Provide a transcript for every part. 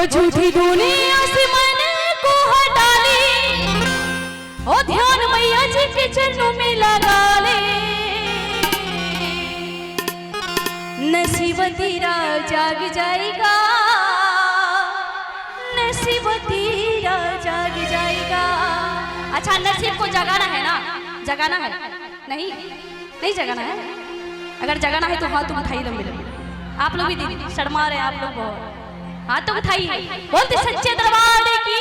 झूठी दुनिया से मन को हटा ले, ओ ध्यान मैया जी के चरणों में लगा ले। नसीब तेरा जाग जाएगा, नसीब तेरा जाग जाएगा। अच्छा नसीब को जगाना है ना, जगाना है नहीं, नहीं जगाना है। अगर जगाना है तो हाथ तुम उठाइए लंबे लंबे। आप लोग भी दीदी शर्मा रहे आप लोग बहुत, हाथ तो उठाइए। बोलते सच्चे दरबार की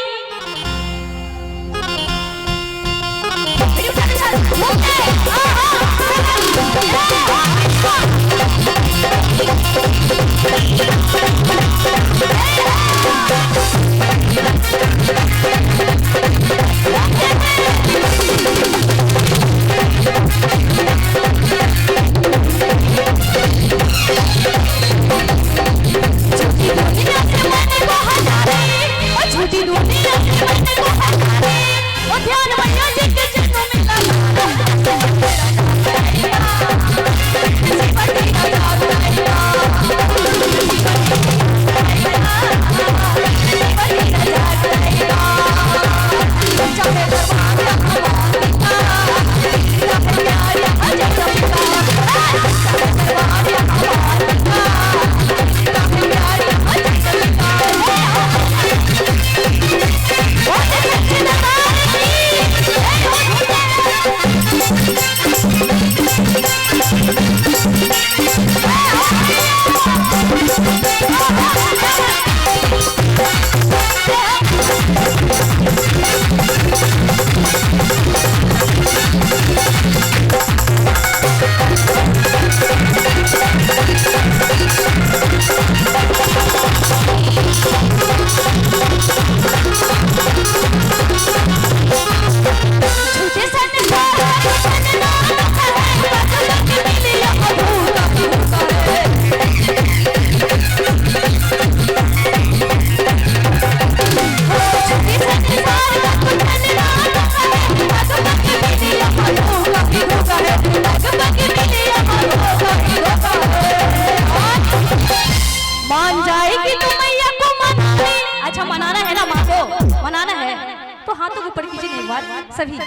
सभी।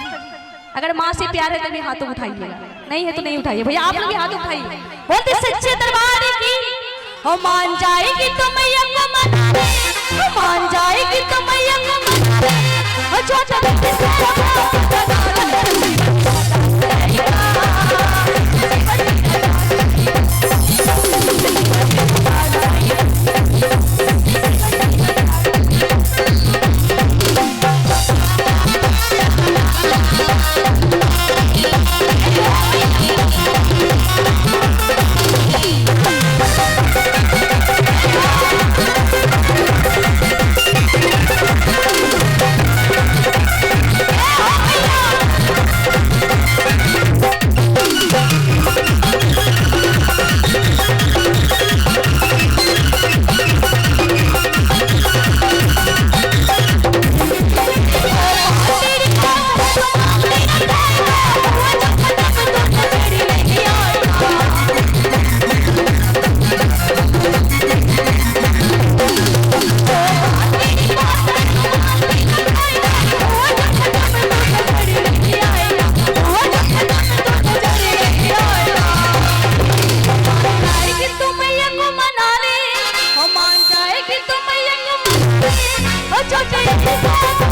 अगर माँ से प्यार है तो भी हाथों उठाइए, नहीं है तो नहीं उठाइए। भैया आप लोग भी हाथ उठाइए। बोलते सच्चे दरबार की हो मान जाएगी तो मैया को मना ले, हो मान जाएगी तो मैया को मना ले, हो मान जाएगी तो मैया को मना ले,